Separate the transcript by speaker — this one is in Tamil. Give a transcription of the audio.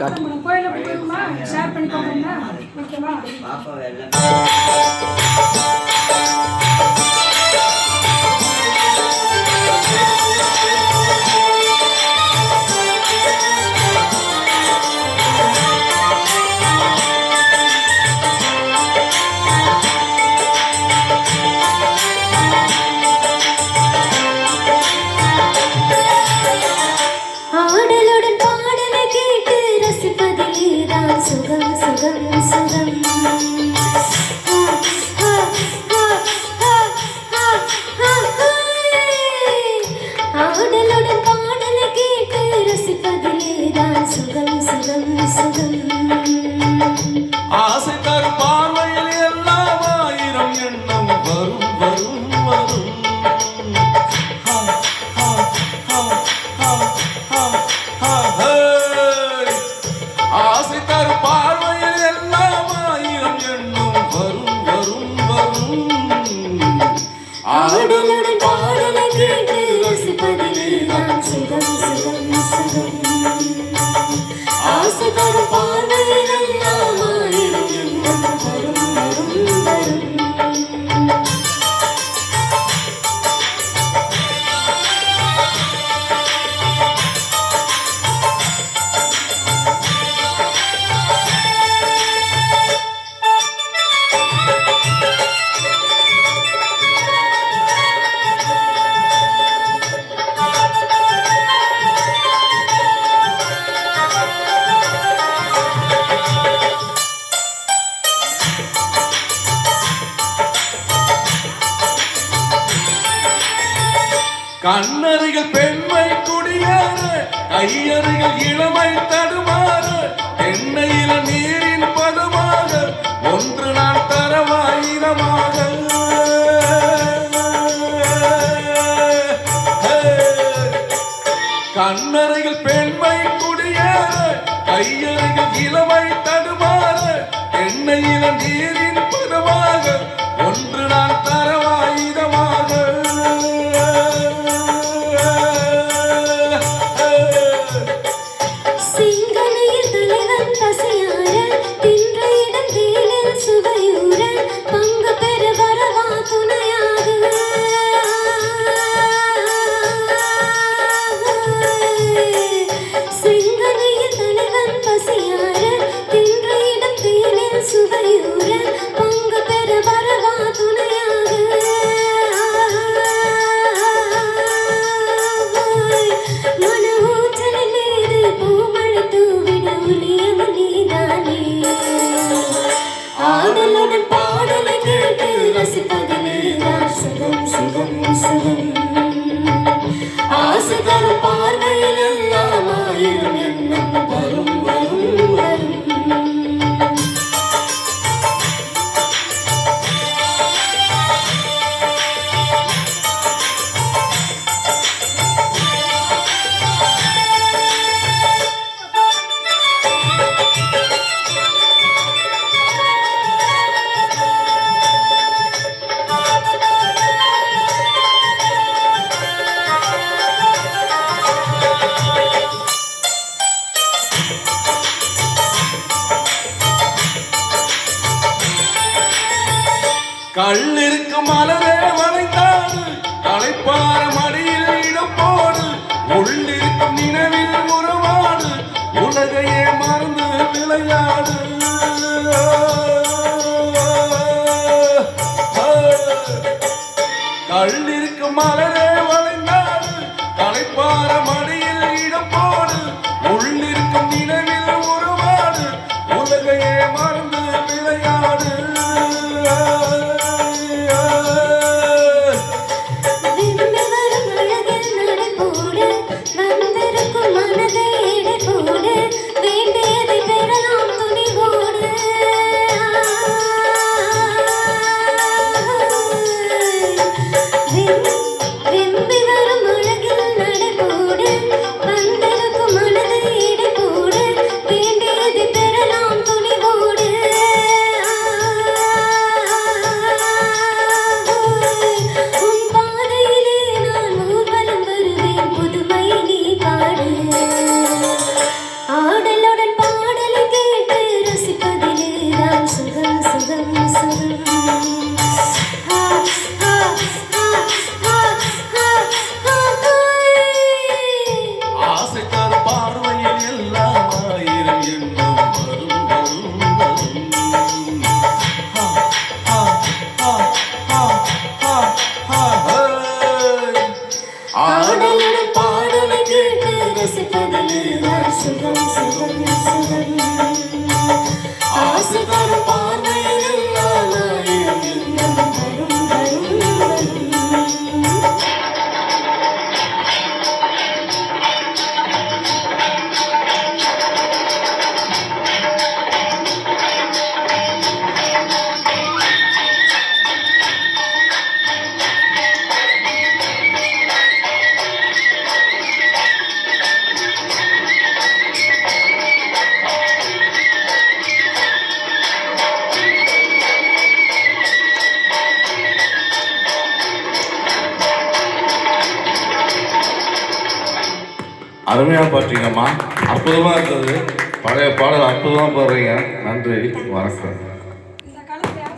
Speaker 1: கோயில போயிருமா ஷேர் பண்ணிக்கோங்க. ஓகேவா?
Speaker 2: ஆசை தரும் பார்வையில் எல்லாம் ஆயிரம் எண்ணம் வரும் வரும் வரும். ஆசை தரும் பார்வையில் எல்லாம் ஆயிரம் எண்ணம் வரும் வரும் வரும். ஆடலுடன் பாடலை கேட்டு ரசிப்பதிலே நான் சுகம் சுகம் சுகம். ஆசை தரும் பார்வையில் எல்லாம் ஆயிரம் எண்ணம் வரும் வரும் வரும். கண்ணருகில் பெண்மை குடியேற, கையருகில் இளமை தடுமாற, எண்ணெயில நீரின் பதமாக ஒன்று நான் தரவாயிரமாக. கண்ணருகில் பெண்மை குடியேற, கையருகில் இளமை தடுமாற, எண்ணெயில நீரின் பதமாக ஒன்று நான் தரவாயிரமாக. ஆடலுடன் பாடலை கேட்டு ரசிப்பதிலே நான் சுகம் சுகம் சுகம். ஆசை தரும் பார்வையில் எல்லாம் ஆயிரம் எண்ணம் வரும் வரும் வரும். கள்ளிருக்கு மலரே வளைந்தாடு, களைப்பார மடியில் இடம் போடு, உள்ளிருக்கும் நினைவில் உறவாடு, உலகையே மறந்து விளையாடு. கள்ளிருக்கு மலரே வளைந்தாடு, களைப்பார மடியில் இடம் போடு, உள்ளிருக்கும் நினைவில் உறவாடு, உலகையே மறந்து விளையாடு.
Speaker 3: வெம்பி வரும் அழகில் நடை போடு.
Speaker 2: ஆசை தரும் பார்வையில் எல்லாம் ஆயிரம் எண்ணம் வரும் வரும் வரும். அருமையாக பாட்டீங்கம்மா, அற்புதமாக இருந்தது. பழைய பாடல் அற்புதமாக பாடுறீங்க. நன்றி, வணக்கம்.